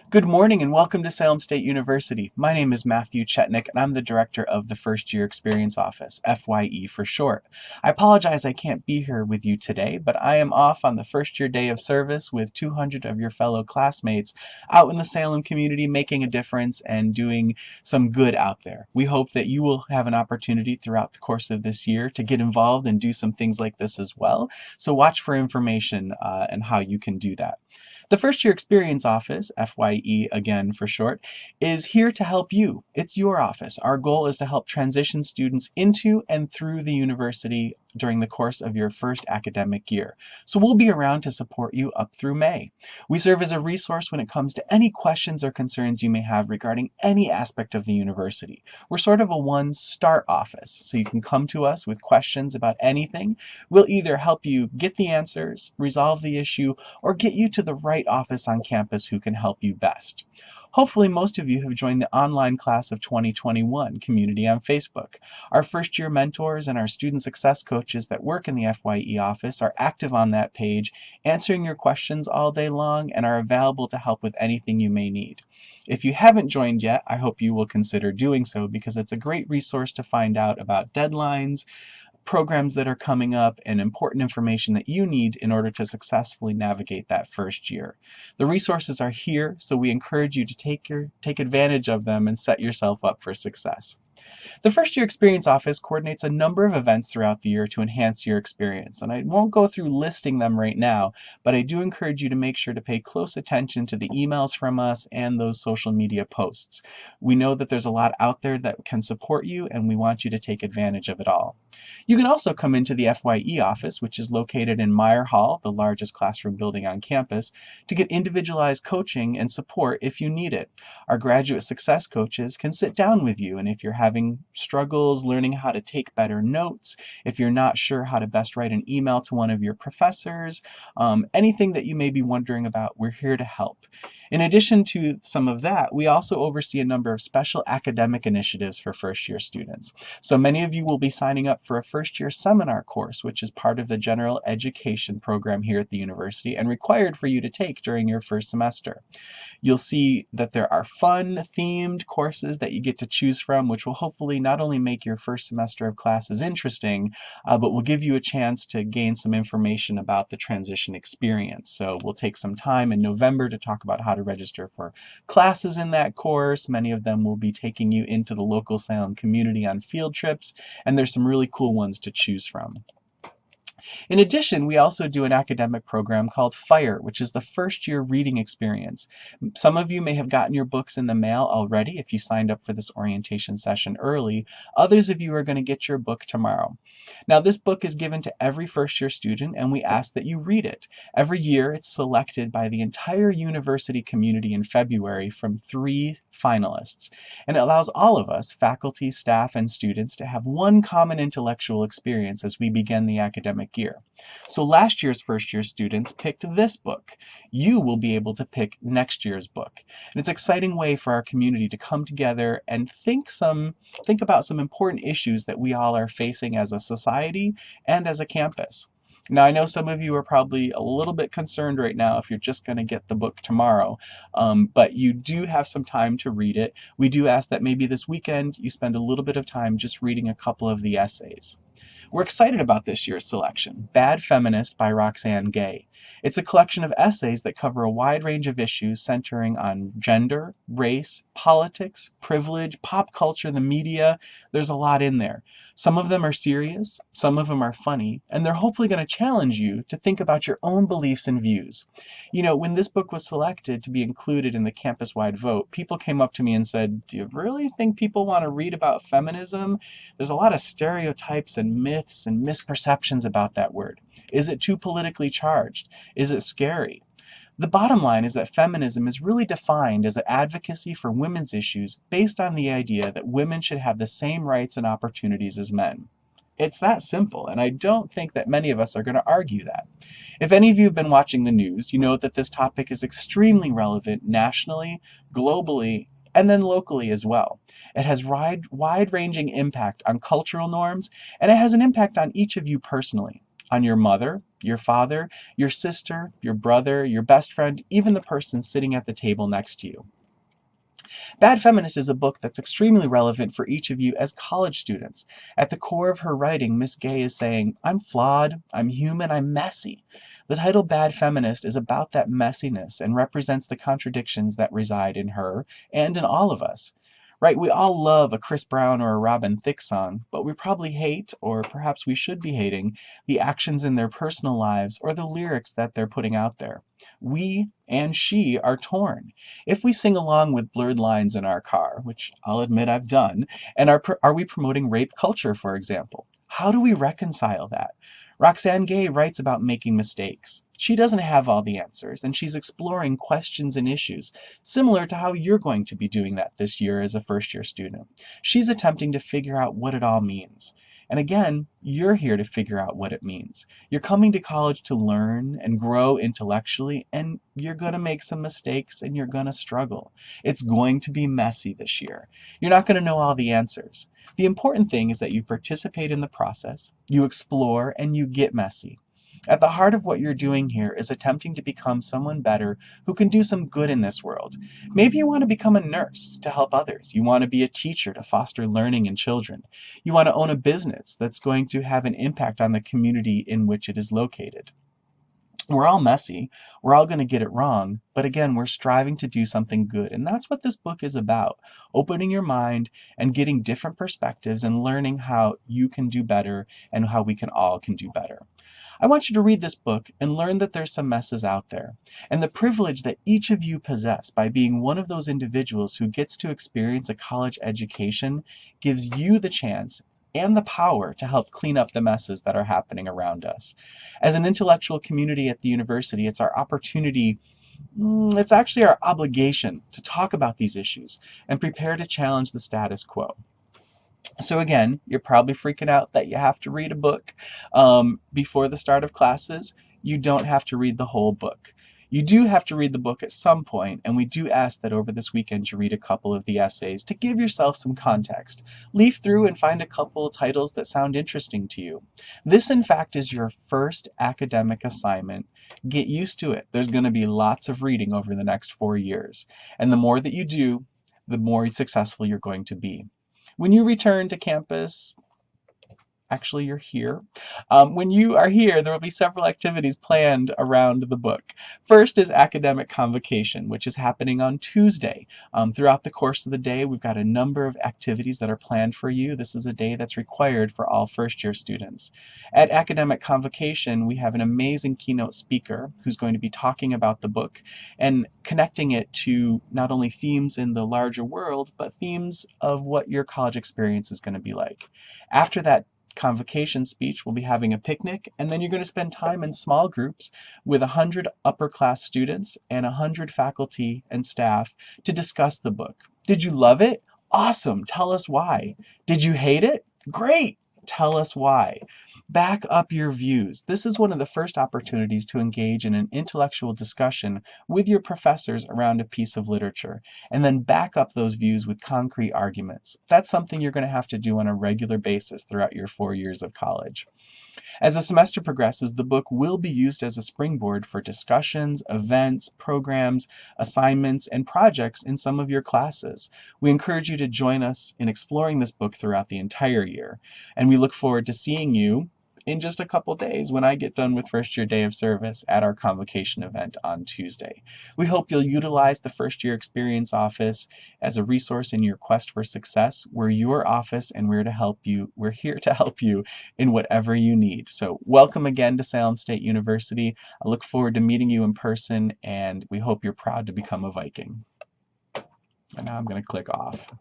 Good morning and welcome to Salem State University. My name is Matthew Chetnick and I'm the director of the First Year Experience Office, FYE for short. I apologize I can't be here with you today, but I am off on the first year day of service with 200 of your fellow classmates out in the Salem community making a difference and doing some good out there. We hope that you will have an opportunity throughout the course of this year to get involved and do some things like this as well. So watch for information and how you can do that. The First Year Experience Office, FYE again for short, is here to help you. It's your office. Our goal is to help transition students into and through the university during the course of your first academic year. So we'll be around to support you up through May. We serve as a resource when it comes to any questions or concerns you may have regarding any aspect of the university. We're sort of a one-start office, so you can come to us with questions about anything. We'll either help you get the answers, resolve the issue, or get you to the right office on campus who can help you best. Hopefully most of you have joined the online class of 2021 community on Facebook. Our first year mentors and our student success coaches that work in the FYE office are active on that page, answering your questions all day long and are available to help with anything you may need. If you haven't joined yet, I hope you will consider doing so because it's a great resource to find out about deadlines, programs that are coming up, and important information that you need in order to successfully navigate that first year. The resources are here, so we encourage you to take advantage of them and set yourself up for success. The First Year Experience Office coordinates a number of events throughout the year to enhance your experience, and I won't go through listing them right now, but I do encourage you to make sure to pay close attention to the emails from us and those social media posts. We know that there's a lot out there that can support you, and we want you to take advantage of it all. You can also come into the FYE office, which is located in Meyer Hall, the largest classroom building on campus, to get individualized coaching and support if you need it. Our graduate success coaches can sit down with you, and if you're having struggles learning how to take better notes, if you're not sure how to best write an email to one of your professors, anything that you may be wondering about, we're here to help. In addition to some of that, we also oversee a number of special academic initiatives for first-year students. So many of you will be signing up for a first-year seminar course, which is part of the general education program here at the university and required for you to take during your first semester. You'll see that there are fun, themed courses that you get to choose from, which will hopefully not only make your first semester of classes interesting, but will give you a chance to gain some information about the transition experience. So we'll take some time in November to talk about how to register for classes in that course. Many of them will be taking you into the local Salem community on field trips, and there's some really cool ones to choose from. In addition, we also do an academic program called FIRE, which is the first year reading experience. Some of you may have gotten your books in the mail already if you signed up for this orientation session early. Others of you are going to get your book tomorrow. Now, this book is given to every first year student, and we ask that you read it. Every year, it's selected by the entire university community in February from 3 finalists, and it allows all of us, faculty, staff, and students, to have one common intellectual experience as we begin the academic year. So last year's first year students picked this book. You will be able to pick next year's book. And it's an exciting way for our community to come together and think about some important issues that we all are facing as a society and as a campus. Now, I know some of you are probably a little bit concerned right now if you're just going to get the book tomorrow, but you do have some time to read it. We do ask that maybe this weekend you spend a little bit of time just reading a couple of the essays. We're excited about this year's selection, Bad Feminist by Roxane Gay. It's a collection of essays that cover a wide range of issues centering on gender, race, politics, privilege, pop culture, the media. There's a lot in there. Some of them are serious, some of them are funny, and they're hopefully going to challenge you to think about your own beliefs and views. You know, when this book was selected to be included in the campus-wide vote, people came up to me and said, "Do you really think people want to read about feminism? There's a lot of stereotypes and myths and misperceptions about that word. Is it too politically charged? Is it scary?" The bottom line is that feminism is really defined as an advocacy for women's issues based on the idea that women should have the same rights and opportunities as men. It's that simple, and I don't think that many of us are going to argue that. If any of you have been watching the news, you know that this topic is extremely relevant nationally, globally, and then locally as well. It has wide-ranging impact on cultural norms, and it has an impact on each of you personally. on your mother, your father, your sister, your brother, your best friend, even the person sitting at the table next to you. Bad Feminist is a book that's extremely relevant for each of you as college students. At the core of her writing, Miss Gay is saying, I'm flawed, I'm human, I'm messy. The title Bad Feminist is about that messiness and represents the contradictions that reside in her and in all of us. Right, we all love a Chris Brown or a Robin Thicke song, but we probably hate, or perhaps we should be hating, the actions in their personal lives or the lyrics that they're putting out there. We and she are torn. If we sing along with blurred lines in our car, which I'll admit I've done, and are we promoting rape culture, for example? How do we reconcile that? Roxane Gay writes about making mistakes. She doesn't have all the answers, and she's exploring questions and issues similar to how you're going to be doing that this year as a first-year student. She's attempting to figure out what it all means. And again, you're here to figure out what it means. You're coming to college to learn and grow intellectually, and you're going to make some mistakes and you're going to struggle. It's going to be messy this year. You're not going to know all the answers. The important thing is that you participate in the process, you explore, and you get messy. At the heart of what you're doing here is attempting to become someone better who can do some good in this world. Maybe you want to become a nurse to help others. You want to be a teacher to foster learning in children. You want to own a business that's going to have an impact on the community in which it is located. We're all messy. We're all going to get it wrong. But again, we're striving to do something good. And that's what this book is about. Opening your mind and getting different perspectives and learning how you can do better and how we all can do better. I want you to read this book and learn that there's some messes out there, and the privilege that each of you possess by being one of those individuals who gets to experience a college education gives you the chance and the power to help clean up the messes that are happening around us. As an intellectual community at the university, it's our opportunity, it's actually our obligation to talk about these issues and prepare to challenge the status quo. So again, you're probably freaking out that you have to read a book before the start of classes. You don't have to read the whole book. You do have to read the book at some point, and we do ask that over this weekend you read a couple of the essays to give yourself some context. Leaf through and find a couple of titles that sound interesting to you. This, in fact, is your first academic assignment. Get used to it. There's going to be lots of reading over the next 4 years, and the more that you do, the more successful you're going to be. When you return to campus, actually you're here. When you are here, there will be several activities planned around the book. First is academic convocation, which is happening on Tuesday. Throughout the course of the day, we've got a number of activities that are planned for you. This is a day that's required for all first-year students. At academic convocation, we have an amazing keynote speaker who's going to be talking about the book and connecting it to not only themes in the larger world, but themes of what your college experience is going to be like. After that convocation speech, we'll be having a picnic, and then you're going to spend time in small groups with 100 upper class students and 100 faculty and staff to discuss the book. Did you love it? Awesome. Tell us why. Did you hate it? Great. Tell us why. Back up your views. This is one of the first opportunities to engage in an intellectual discussion with your professors around a piece of literature, and then back up those views with concrete arguments. That's something you're going to have to do on a regular basis throughout your 4 years of college. As the semester progresses, the book will be used as a springboard for discussions, events, programs, assignments, and projects in some of your classes. We encourage you to join us in exploring this book throughout the entire year, and we look forward to seeing you in just a couple days when I get done with first year day of service at our convocation event on Tuesday. We hope you'll utilize the First Year Experience Office as a resource in your quest for success. We're your office, and we're here to help you in whatever you need. So welcome again to Salem State University. I look forward to meeting you in person, and we hope you're proud to become a Viking. And now I'm going to click off.